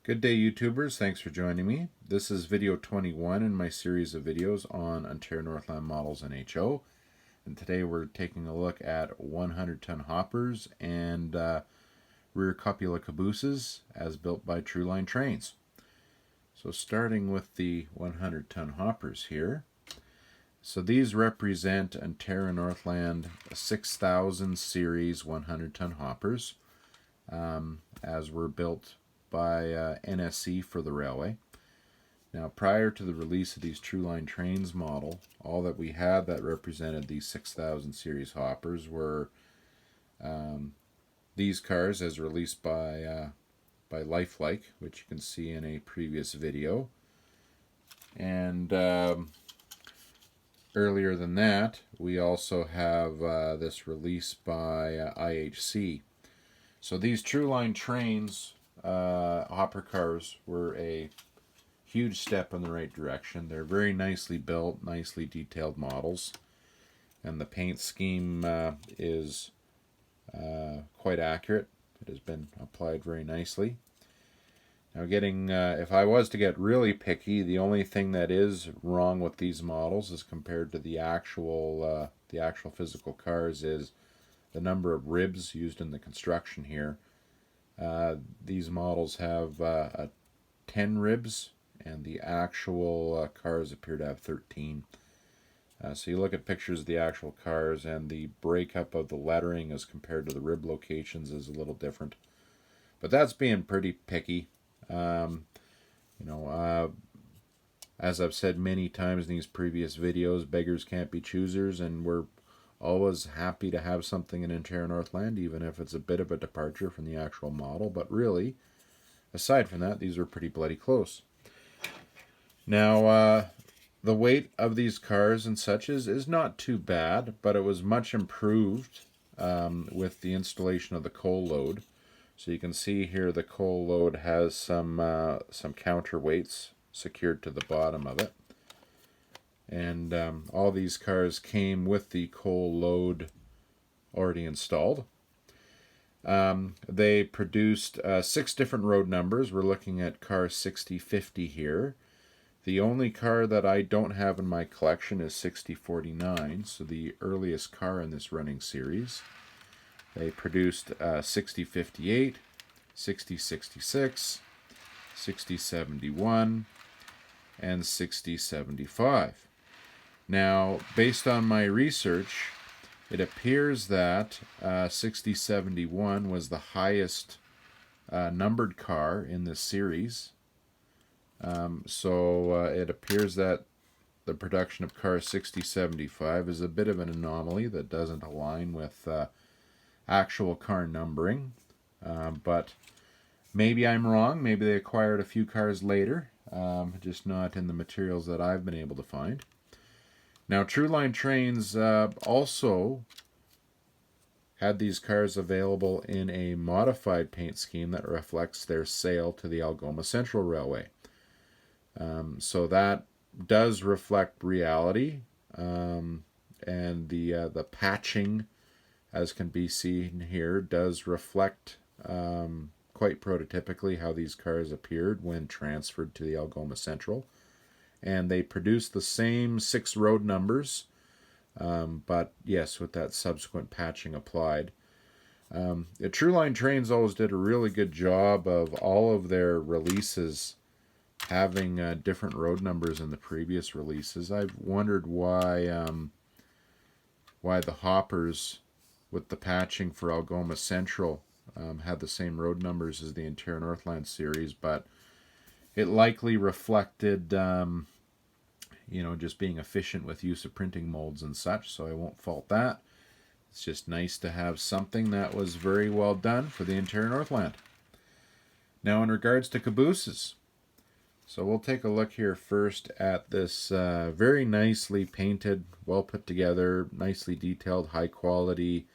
Good day, YouTubers. Thanks for joining me. This is video 21 in my series of videos on Ontario Northland models and HO. And today we're taking a look at 100-ton hoppers and rear copula cabooses as built by Truline Trains. So starting with the 100-ton hoppers here. So these represent Ontario Northland 6000 series 100-ton hoppers as were built by NSC for the railway. Now, prior to the release of these Truline Trains model, all that we had that represented these 6000 series hoppers were these cars as released by Lifelike, which you can see in a previous video. And earlier than that, we also have this release by IHC. So these Truline Trains hopper cars were a huge step in the right direction. They're very nicely built, nicely detailed models, and the paint scheme is quite accurate. It has been applied very nicely. Now, if I was to get really picky, the only thing that is wrong with these models as compared to the actual physical cars is the number of ribs used in the construction here. These models have 10 ribs, and the actual cars appear to have 13. So you look at pictures of the actual cars, and the breakup of the lettering as compared to the rib locations is a little different. But that's being pretty picky. As I've said many times in these previous videos, beggars can't be choosers, and we're always happy to have something in Ontario Northland, even if it's a bit of a departure from the actual model. But really, aside from that, these are pretty bloody close. Now, the weight of these cars and such is not too bad, but it was much improved with the installation of the coal load. So you can see here the coal load has some counterweights secured to the bottom of it. And all these cars came with the coal load already installed. They produced 6 different road numbers. We're looking at car 6050 here. The only car that I don't have in my collection is 6049, so the earliest car in this running series. They produced 6058, 6066, 6071, and 6075. Now, based on my research, it appears that 6071 was the highest numbered car in this series. So it appears that the production of car 6075 is a bit of an anomaly that doesn't align with actual car numbering. But maybe I'm wrong. Maybe they acquired a few cars later, just not in the materials that I've been able to find. Now, Truline Trains also had these cars available in a modified paint scheme that reflects their sale to the Algoma Central Railway. So that does reflect reality, and the patching, as can be seen here, does reflect quite prototypically how these cars appeared when transferred to the Algoma Central. And they produced the same 6 road numbers, but yes, with that subsequent patching applied. The Truline Trains always did a really good job of all of their releases having different road numbers in the previous releases. I've wondered why the hoppers with the patching for Algoma Central had the same road numbers as the Ontario Northland series, but it likely reflected just being efficient with use of printing molds and such, so I won't fault that. It's just nice to have something that was very well done for the Ontario Northland. Now, in regards to cabooses, so we'll take a look here first at this very nicely painted, well put together, nicely detailed, high quality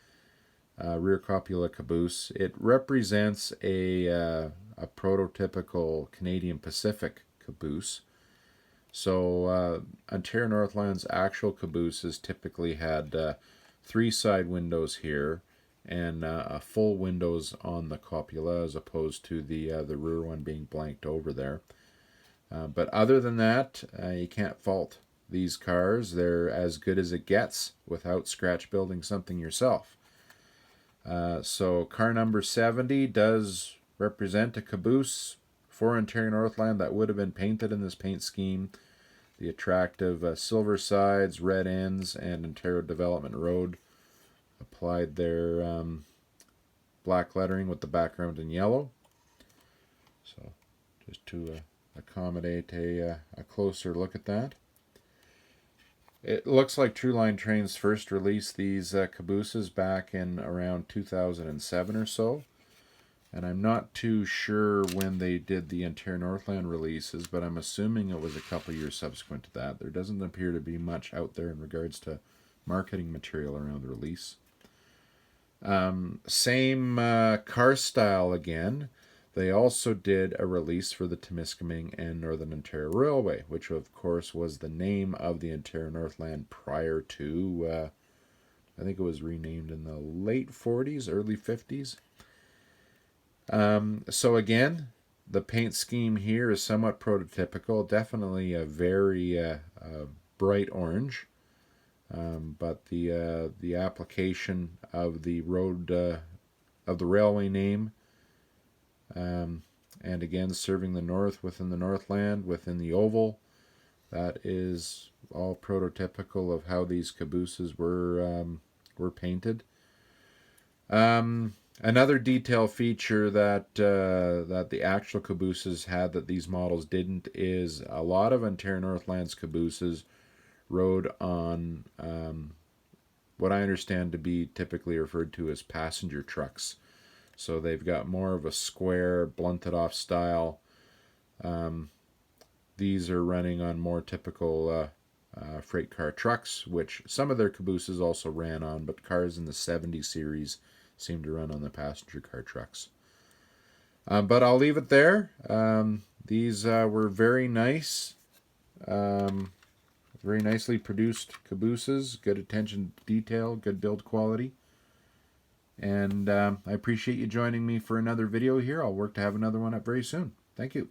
rear copula caboose. It represents a prototypical Canadian Pacific caboose. So Ontario Northland's actual cabooses typically had 3 side windows here, and full windows on the copula as opposed to the rear one being blanked over there. But other than that, you can't fault these cars. They're as good as it gets without scratch building something yourself. So car number 70 does represent a Caboose for Ontario Northland that would have been painted in this paint scheme. The attractive silver sides, red ends, and Ontario Development Road applied their black lettering with the background in yellow. So just to accommodate a closer look at that. It looks like True Line Trains first released these Cabooses back in around 2007 or so. And I'm not too sure when they did the Ontario Northland releases, but I'm assuming it was a couple years subsequent to that. There doesn't appear to be much out there in regards to marketing material around the release. Same car style again. They also did a release for the Temiskaming and Northern Ontario Railway, which of course was the name of the Ontario Northland prior to, I think it was renamed in the late 40s, early 50s. So again, the paint scheme here is somewhat prototypical, definitely a very bright orange. But the application of the road, of the railway name, and again serving the north within the Northland, within the oval, that is all prototypical of how these Cabooses were painted. Another detail feature that the actual Cabooses had that these models didn't is a lot of Ontario Northland's Cabooses rode on what I understand to be typically referred to as passenger trucks. So they've got more of a square, blunted off style. These are running on more typical freight car trucks, which some of their Cabooses also ran on, but cars in the 70 series seem to run on the passenger car trucks. But I'll leave it there. These were very nice. Very nicely produced Cabooses, good attention to detail, good build quality. And I appreciate you joining me for another video here. I'll work to have another one up very soon. Thank you.